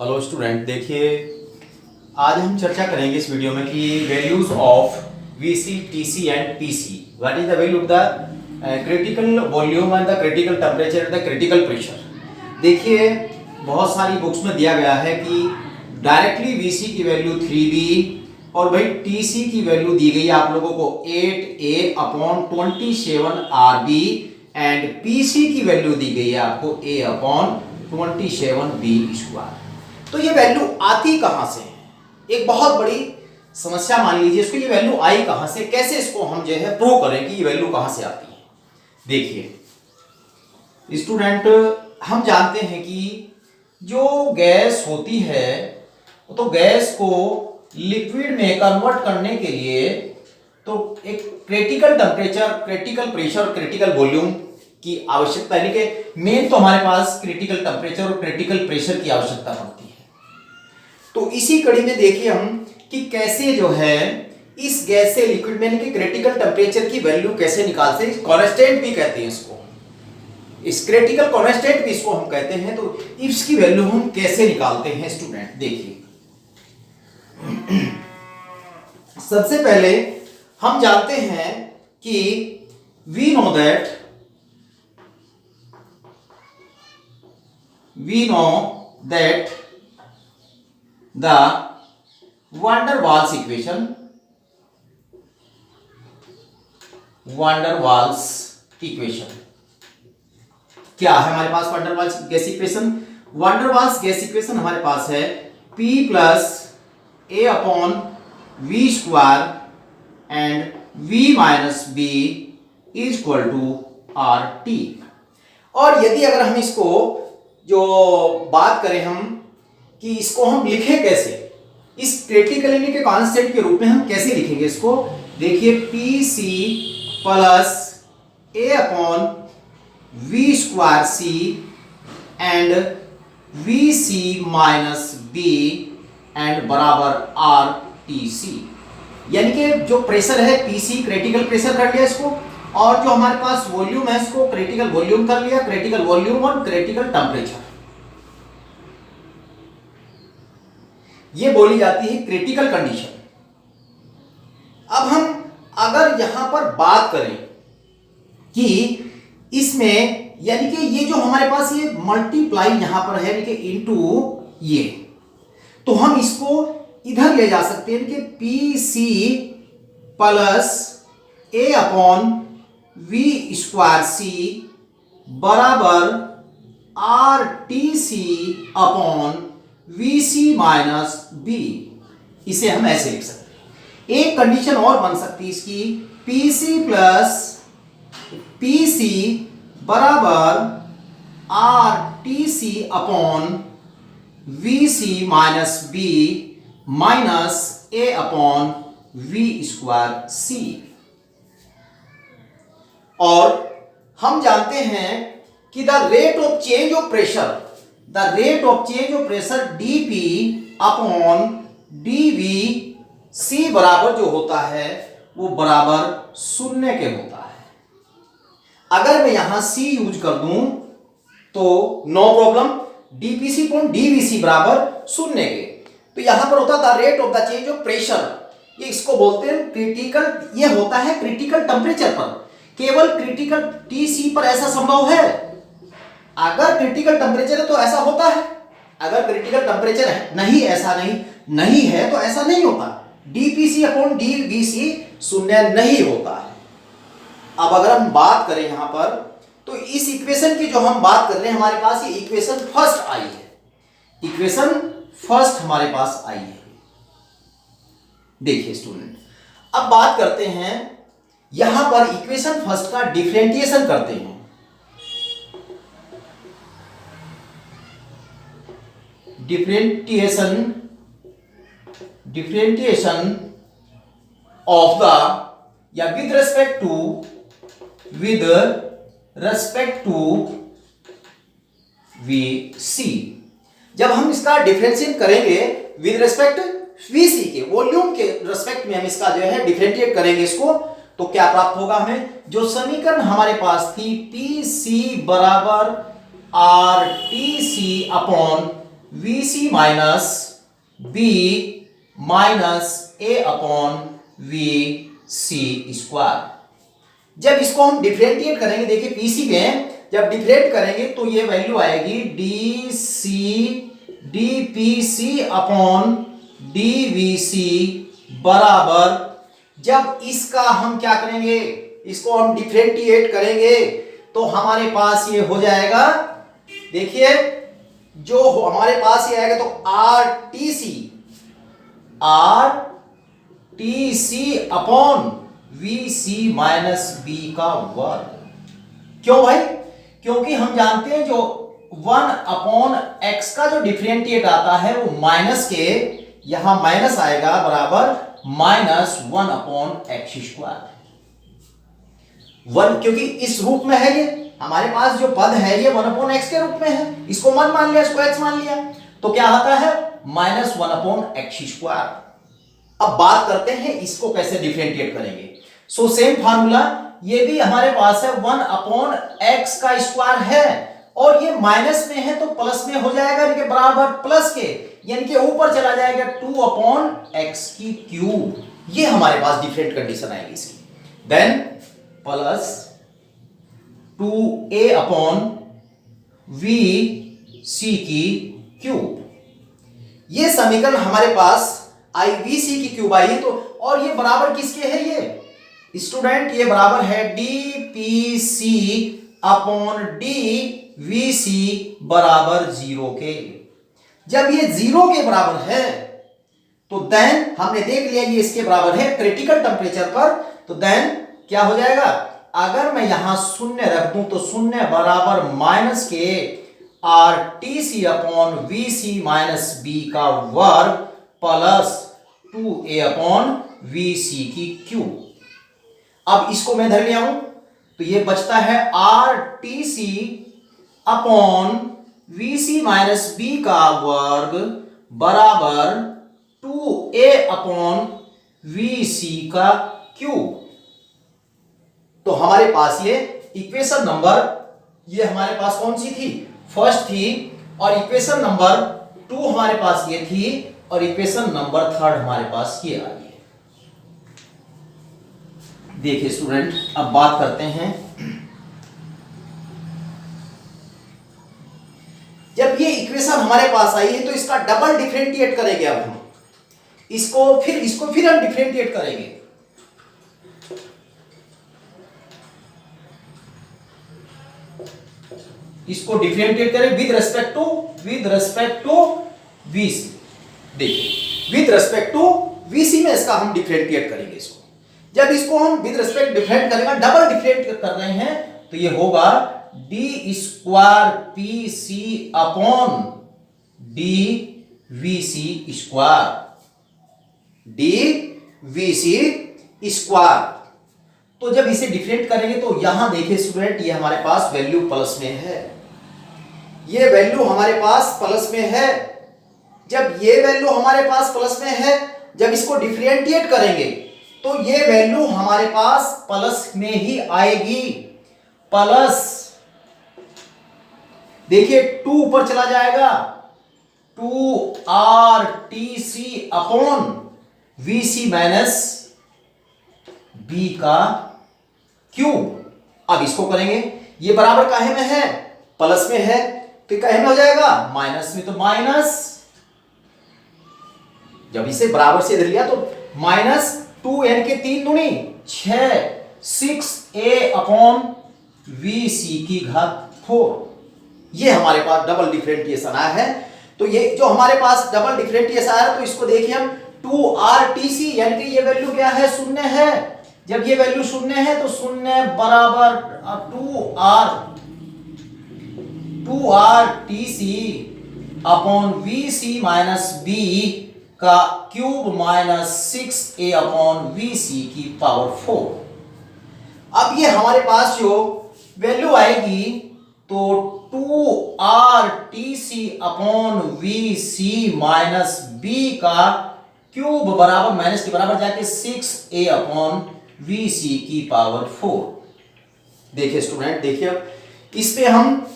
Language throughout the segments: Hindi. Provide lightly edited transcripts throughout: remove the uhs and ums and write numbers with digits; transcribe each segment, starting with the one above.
हेलो स्टूडेंट, देखिए आज हम चर्चा करेंगे इस वीडियो में कि values of VC, TC and PC. What is the value of the critical volume and the critical temperature and the critical pressure. देखिए बहुत सारी बुक्स में दिया गया है कि डायरेक्टली वीसी की वैल्यू 3b और भाई टीसी की वैल्यू दी गई है आप लोगों को 8a/27rb एंड पीसी की वैल्यू दी गई है आपको a/27b²। तो ये वैल्यू आती कहां से है? एक बहुत बड़ी समस्या मान लीजिए इसको। ये वैल्यू आई कहां से, कैसे इसको हम जो है प्रूव करें कि ये वैल्यू कहां से आती है। देखिए स्टूडेंट, हम जानते हैं कि जो गैस होती है तो गैस को लिक्विड में कन्वर्ट करने के लिए तो एक critical temperature, critical pressure, critical volume की आवश्यकता है। लेकिन मेन तो हमारे पास क्रिटिकल टेम्परेचर और क्रिटिकल प्रेशर की आवश्यकता पड़ती है। तो इसी कड़ी में देखिए हम कि कैसे जो है इस गैस से लिक्विड में कि क्रिटिकल टेम्परेचर की वैल्यू कैसे निकाल सकते हैं। कांस्टेंट भी कहते हैं इसको, इस क्रिटिकल कांस्टेंट भी इसको हम कहते हैं। तो इसकी वैल्यू हम कैसे निकालते हैं स्टूडेंट, देखिए सबसे पहले हम जानते हैं कि we know that the van der Waals equation क्या है हमारे पास? van der Waals gas equation, van der Waals gas equation हमारे पास है P plus a/v² and v minus b is equal to RT। और यदि अगर हम इसको जो बात करें हम कि इसको हम लिखें कैसे, इस क्रिटिकलिटी के कांस्टेंट के रूप में हम कैसे लिखेंगे इसको, देखिए PC plus a/v² and VC minus b and बराबर RTC। यानी कि जो प्रेशर है PC क्रिटिकल प्रेशर कर लिया इसको, और जो हमारे पास वॉल्यूम है इसको क्रिटिकल वॉल्यूम कर लिया, क्रिटिकल वॉल्यूम और क्रिटिकल टेम्परेचर। ये बोली जाती है क्रिटिकल कंडीशन। अब हम अगर यहां पर बात करें कि इसमें यानी कि ये जो हमारे पास ये मल्टीप्लाई यहां पर है कि इनटू ये, तो हम इसको इधर ले जा सकते हैं कि PC प्लस a/v² बराबर RTC upon VC minus b। इसे हम ऐसे लिख सकते हैं। एक कंडीशन और बन सकती है इसकी, PC बराबर RTC upon VC minus b minus a/v²c। और हम जानते हैं कि the rate of change of pressure dP upon dVC बराबर जो होता है वो बराबर 0 के होता है। अगर मैं यहां C यूज कर दूं तो no problem, dPC upon dVC बराबर 0 के। तो यहां पर होता था rate of the change of pressure, ये इसको बोलते हैं क्रिटिकल, ये होता है क्रिटिकल टेम्परेचर पर। केवल क्रिटिकल TC पर ऐसा संभव है। अगर क्रिटिकल टेम्परेचर है तो ऐसा होता है, अगर क्रिटिकल टेम्परेचर है नहीं, ऐसा नहीं है तो ऐसा नहीं होता। dPC अपॉन dVC 0 नहीं होता है। अब अगर हम बात करें यहां पर तो इस इक्वेशन की जो हम बात कर रहे हैं हमारे पास ये इक्वेशन फर्स्ट आई है, इक्वेशन फर्स्ट हमारे पास आई है। देखिए स्टूडेंट, अब बात करते हैं यहां पर इक्वेशन फर्स्ट का डिफरेंशिएशन करते हैं। डिफरेंशिएशन ऑफ द या विद रेस्पेक्ट टू VC। जब हम इसका डिफरेंशिएट करेंगे विद रेस्पेक्ट VC के वॉल्यूम के रेस्पेक्ट में, हम इसका जो है डिफरेंशिएट करेंगे इसको, तो क्या प्राप्त होगा हमें? जो समीकरण हमारे पास थी PC बराबर RTC upon V C minus B minus A upon V C square. जब इसको हम डिफरेंशिएट करेंगे, देखिए पीसी में जब डिफरेंट करेंगे तो ये वैल्यू आएगी D C D P C upon D V C बराबर, जब इसका हम क्या करेंगे, इसको हम डिफरेंशिएट करेंगे तो हमारे पास ये हो जाएगा, देखिए जो हमारे पास ये आएगा तो R T C upon V C minus B का वर्ग। क्यों भाई? क्योंकि हम जानते हैं जो 1 अपॉन एक्स का जो डिफरेंशिएट आता है वो माइनस के, यहां माइनस आएगा बराबर माइनस 1 अपॉन एक्स स्क्वायर। 1 क्योंकि इस रूप में है, ये हमारे पास जो पद है ये 1 अपॉन एक्स के रूप में है, इसको 1 मान लिया, इसको एक्स मान लिया, तो क्या आता है माइनस 1 अपॉन एक्स स्क्वायर। अब बात करते हैं इसको कैसे डिफरेंशिएट करेंगे। सो सेम फार्मूला, ये भी हमारे पास है 1 अपॉन एक्स का स्क्वायर है और ये माइनस में है तो प्लस में हो जाएगा, इनके बराबर प्लस के, यानी कि ऊपर चला जाएगा 2 अपॉन एक्स की क्यूब। ये हमारे पास डिफरेंट कंडीशन आएगी इसकी। Then plus 2a upon V C की क्यूब। ये समीकरण हमारे पास आई वी सी की क्यूब आई है, तो और ये बराबर किसके है, ये स्टूडेंट ये बराबर है D P C upon D V C बराबर 0 के। जब ये 0 के बराबर है तो देन हमने देख लिया ये इसके बराबर है क्रिटिकल टेम्परेचर पर, तो देन क्या हो जाएगा, अगर मैं यहां शून्य रख दूं तो शून्य बराबर माइनस के R T C upon V C minus B का वर्ग plus 2a upon V C की क्यूब। अब इसको मैं धर लिया हूं तो ये बचता है R T C upon V C minus B का वर्ग बराबर 2a अपॉन वी सी का क्यूब। तो हमारे पास ये इक्वेशन नंबर, ये हमारे पास कौन सी थी, फर्स्ट थी, और इक्वेशन नंबर 2 हमारे पास ये थी, और इक्वेशन नंबर 3 हमारे पास ये आ गई। देखिए स्टूडेंट, अब बात करते हैं, जब ये इक्वेशन हमारे पास आई है तो इसका डबल डिफरेंशिएट करेंगे। अब हम इसको फिर हम डिफरेंशिएट करेंगे। इसको डिफरेंशिएट करें with respect to V C. देखिए with respect to V C में इसका हम डिफरेंशिएट करेंगे इसको। जब इसको हम विद रेस्पेक्ट डिफरेंट करेंगे, डबल डिफरेंट कर रहे हैं, तो ये होगा D square P C upon D V C square, D V C square. तो जब इसे डिफरेंट करेंगे तो यहां देखिए स्टूडेंट, ये हमारे पास वैल्यू प्लस में है, ये वैल्यू हमारे पास प्लस में है। जब ये वैल्यू हमारे पास प्लस में है, जब इसको डिफरेंशिएट करेंगे तो ये वैल्यू हमारे पास प्लस में ही आएगी। प्लस देखिए 2 ऊपर चला जाएगा, 2r T C upon V C minus B का क्यूब। अब इसको करेंगे, ये बराबर काहे में है, प्लस में है, तो काहे में हो जाएगा, माइनस में, तो माइनस, जब इसे बराबर से इधर लिया तो माइनस 2n के 3 दूनी 6 6a अपॉन वी सी की घात 4। ये हमारे पास डबल डिफरेंशिएशन आया है। तो ये जो हमारे पास डबल डिफरेंशिएशन आया है, तो इसको देखिए हम 2r टी सी, यानी कि ये वैल्यू क्या है, शून्य है। जब ये वैल्यू शून्य है तो शून्य बराबर 2r T C upon V C minus B का cube minus 6a upon V C की पावर 4। अब ये हमारे पास जो वैल्यू आएगी तो 2r T C upon V C minus B का क्यूब बराबर माइनस के बराबर जाके 6a अपॉन वी सी की पावर 4। देखिए स्टूडेंट, देखिए इस पे हम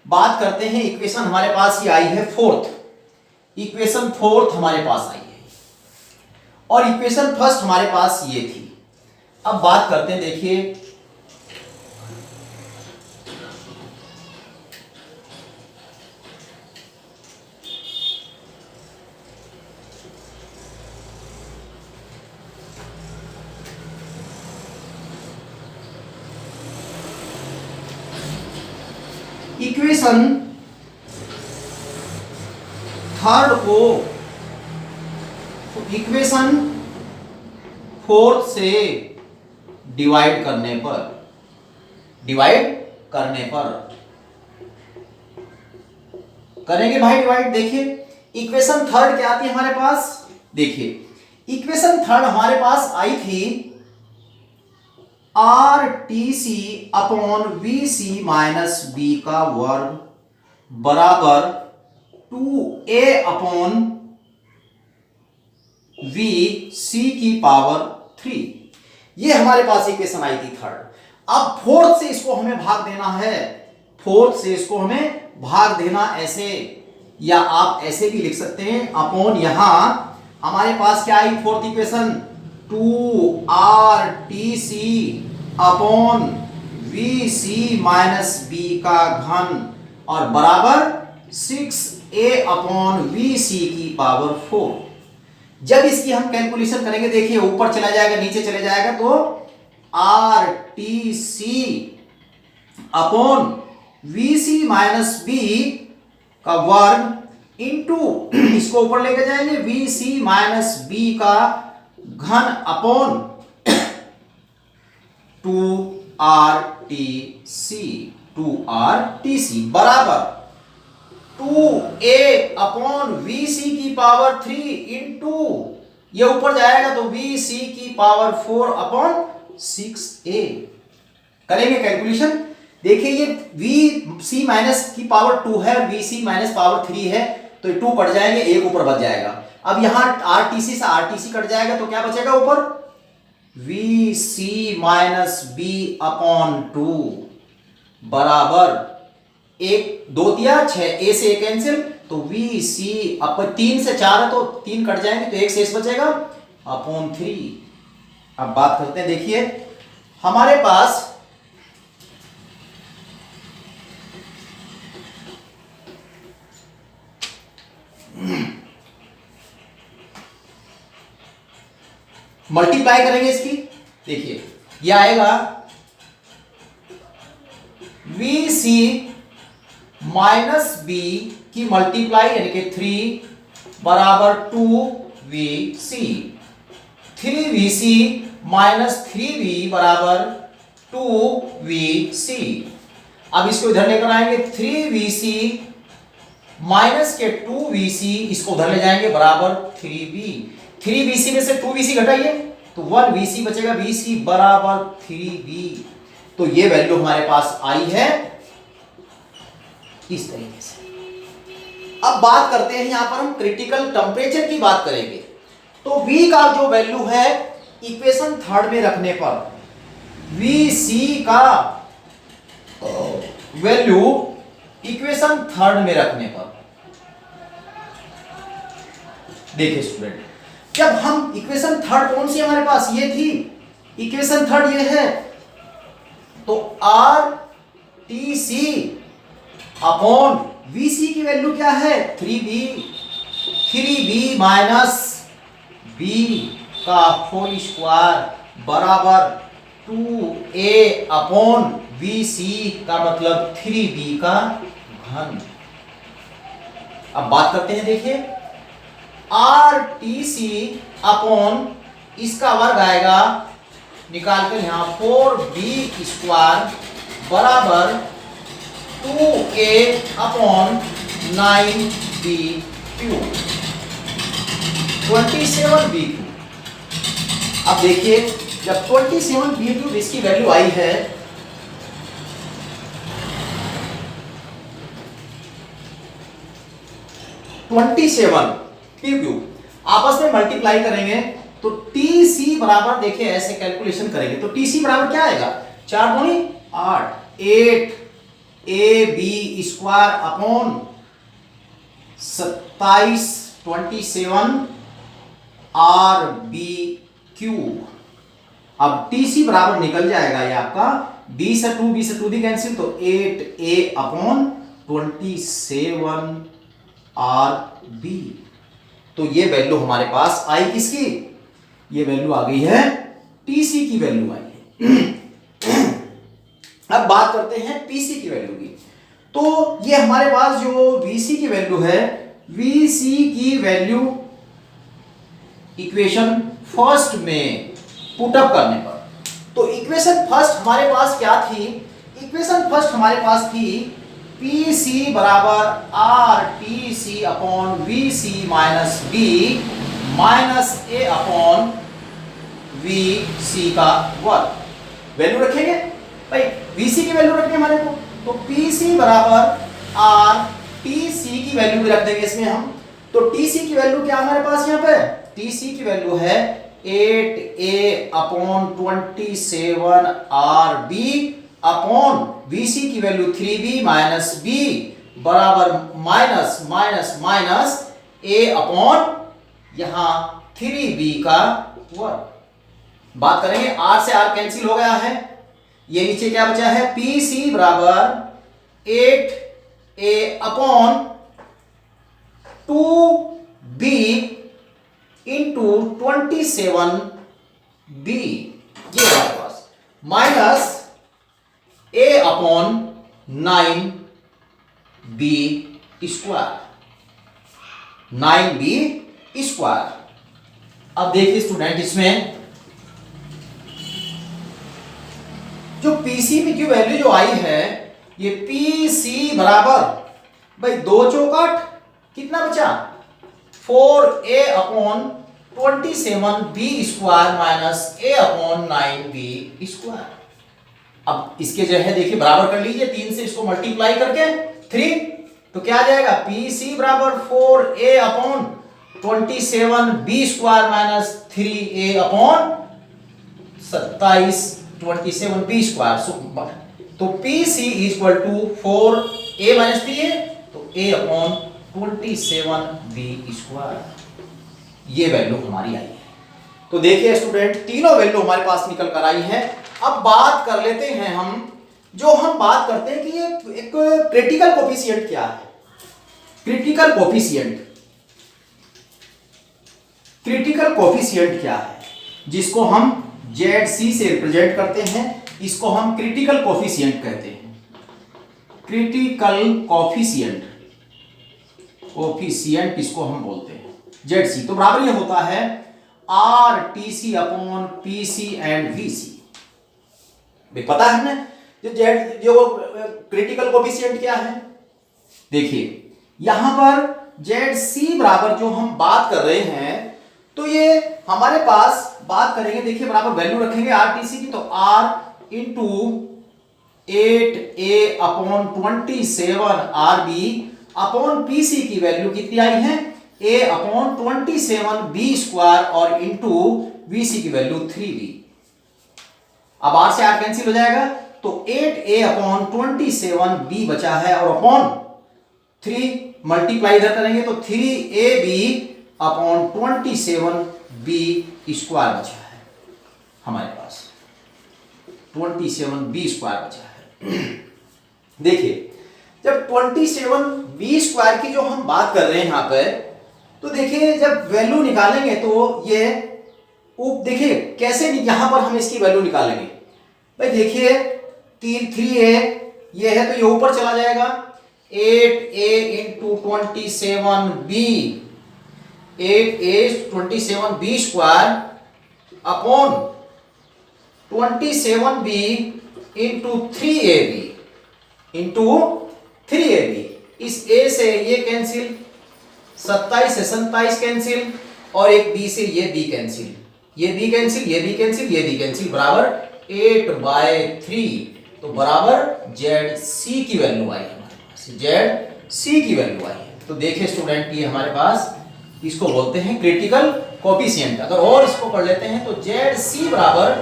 बात करते हैं। इक्वेशन हमारे पास ये आई है फोर्थ, इक्वेशन फोर्थ हमारे पास आई है और इक्वेशन फर्स्ट हमारे पास ये थी। अब बात करते हैं, देखिए इक्वेशन थर्ड को इक्वेशन फोर्थ से डिवाइड करने पर करेंगे भाई डिवाइड। देखिए इक्वेशन थर्ड क्या आती है हमारे पास, देखिए इक्वेशन थर्ड हमारे पास आई थी R T C upon V C minus B का वर्ग बराबर 2a अपॉन वी सी की पावर 3। ये हमारे पास इक्वेशन आई थी थर्ड। अब फोर्थ से इसको हमें भाग देना है, फोर्थ से इसको हमें भाग देना ऐसे, या आप ऐसे भी लिख सकते हैं अपॉन, यहां हमारे पास क्या आई fourth equation 2RTC upon VC minus B का घन और बराबर 6a अपॉन VC की पावर 4। जब इसकी हम कैलकुलेशन करेंगे, देखिए ऊपर चला जाएगा नीचे चले जाएगा, तो RTC upon VC minus B का वर्ग इंटू इसको ऊपर लेके जाएंगे VC माइनस बी का घन अपॉन 2RTC बराबर 2a अपॉन VC की पावर 3 इंटू ये ऊपर जाएगा तो VC की पावर 4 अपॉन 6a। करेंगे कैलकुलेशन, देखिए ये VC माइनस की पावर 2 है, VC माइनस पावर 3 है, तो ये 2 कट जाएंगे, एक ऊपर बच जाएगा। अब यहां RTC से RTC कट जाएगा तो क्या बचेगा ऊपर VC माइनस बी अपॉन 2 बराबर 1 2 दिया 6, a से a कैंसिल, तो VC अपन 3 से 4 है तो 3 कट जाएंगे तो 1 शेष बचेगा अपॉन 3। अब बात करते हैं, देखिए हमारे पास मल्टीप्लाई करेंगे इसकी, देखिए ये आएगा VC माइनस बी की मल्टीप्लाई यानी कि 3 बराबर 2VC, 3VC माइनस 3V बराबर 2VC। अब इसको इधर लेकर आएंगे 3VC माइनस के 2VC, इसको उधर ले जाएंगे बराबर 3V। 3VC में से 2VC घटाइए तो 1VC बचेगा, VC बराबर 3V। तो ये वैल्यू हमारे पास आई है इस तरीके से। अब बात करते हैं, यहां पर हम क्रिटिकल टेम्परेचर की बात करेंगे। तो V का जो वैल्यू है इक्वेशन थर्ड में रखने पर, VC का वैल्यू इक्वेशन थर्ड में रखने पर, देखिए स्टूडेंट, जब हम इक्वेशन थर्ड कौन सी हमारे पास ये थी, इक्वेशन थर्ड ये है, तो RTC अपॉन VC की वैल्यू क्या है 3B माइनस B का होल स्क्वायर बराबर 2a अपॉन VC का मतलब 3B का घन। अब बात करते हैं, देखिए RTC अपॉन इसका वर्ग आएगा निकाल कर यहां 4B स्क्वायर बराबर 2a upon 9B cube 27B cube. अब देखिए जब 27B क्यूब इसकी वैल्यू आई है, क्यूब आपस में मल्टीप्लाई करेंगे तो TC बराबर, देखिए ऐसे कैलकुलेशन करेंगे तो TC बराबर क्या आएगा 4 दूनी 8 8AB स्क्वायर अपॉन 27 27 RB³ अब TC बराबर निकल जाएगा ये आपका B से 2 भी कैंसिल, तो 8A/27RB। तो ये वैल्यू हमारे पास आई किसकी, ये वैल्यू आ गई है TC की वैल्यू आई है। अब बात करते हैं PC की वैल्यू की। तो ये हमारे पास जो VC की वैल्यू है, VC की वैल्यू इक्वेशन फर्स्ट में पुटअप करने पर, तो इक्वेशन फर्स्ट हमारे पास क्या थी, इक्वेशन फर्स्ट हमारे पास थी PC बराबर RTC upon VC minus B minus A upon VC का वर्ग। वैल्यू रखेंगे भाई, VC की वैल्यू रखनी हमारे को, तो PC बराबर RTC की वैल्यू भी रख देंगे इसमें हम। तो TC की वैल्यू क्या हमारे पास यहाँ पे, TC की वैल्यू है 8A upon 27 RB upon VC की वैल्यू 3B माइनस B बराबर minus minus minus A upon यहां 3B का वर्ग। बात करेंगे R से R कैंसिल हो गया है, ये नीचे क्या बचा है, PC बराबर 8A upon 2B into 27B, ये हमारे पास minus A upon 9B square, 9B square. अब देखिए स्टूडेंट, इसमें जो PC में की वैल्यू जो आई है, ये PC बराबर भाई 2 चौकाट कितना बचा, 4A upon 27B square minus A upon 9B square. अब इसके जो है देखिए बराबर कर लीजिए, 3 से इसको मल्टीप्लाई करके 3, तो क्या आ जाएगा, PC बराबर 4A upon 27B square minus 3A upon 27B square. तो PC equal to 4A minus 3A, तो A अपॉन 27B स्क्वायर, ये वैल्यू हमारी आई है। तो देखिए स्टूडेंट, तीनों वैल्यू हमारे पास निकल कर आई है। अब बात कर लेते हैं हम, जो हम बात करते हैं कि ये एक क्रिटिकल कोफिशिएंट क्या है। क्रिटिकल कोफिशिएंट, क्रिटिकल कोफिशिएंट क्या है, जिसको हम ZC से रिप्रेजेंट करते हैं, इसको हम क्रिटिकल कोफिशिएंट कहते हैं। क्रिटिकल कोफिशिएंट, कोफिशिएंट इसको हम बोलते हैं ZC। तो बराबर ये होता है RTC upon PC and VC। पता है हमने जो क्रिटिकल कोफिशिएंट क्या है, देखिए यहां पर ZC बराबर जो हम बात कर रहे हैं, तो ये हमारे पास बात करेंगे, देखिए बराबर वैल्यू रखेंगे RTC की, तो R into 8A upon 27 RB upon PC की वैल्यू कितनी आई है, A अपॉन 27B स्क्वायर और इंटू VC की वैल्यू 3B। अब R से R कैंसिल हो जाएगा, तो 8A अपॉन 27B बचा है और अपॉन 3 मल्टीप्लाई इधर करेंगे तो 3AB अपॉन 27B स्क्वायर बचा है हमारे पास, 27B स्क्वायर बचा है। देखिए जब 27B स्क्वायर की जो हम बात कर रहे हैं यहां पर, तो देखिए जब वैल्यू निकालेंगे तो ये देखिए कैसे यहां पर हम इसकी वैल्यू निकालेंगे भाई। देखिए 3A ये है तो ये ऊपर चला जाएगा, 8A into 27B, 8A 27B square upon 27B into 3AB into 3AB। इस A से ये कैंसिल, 27 से 27 कैंसिल, और एक B से ये B कैंसिल, ये B कैंसिल, ये B कैंसिल, ये B कैंसिल, बराबर 8/3। तो बराबर ZC की वैल्यू आई हमारे पास, ZC की वैल्यू आई है। तो देखिए स्टूडेंट, ये हमारे पास इसको बोलते हैं क्रिटिकल कोफिशिएंट। अगर और इसको कर लेते हैं तो ZC बराबर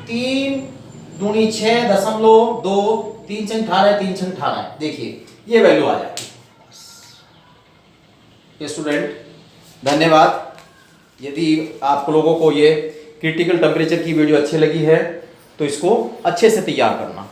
3 दूनी 6.2, 3 6 18, 3 6 18। देखिए ये वैल्यू आ जाती है। ये स्टूडेंट धन्यवाद। यदि आप लोगों को ये क्रिटिकल टेम्परेचर की वीडियो अच्छी लगी है तो इसको अच्छे से तैयार करना।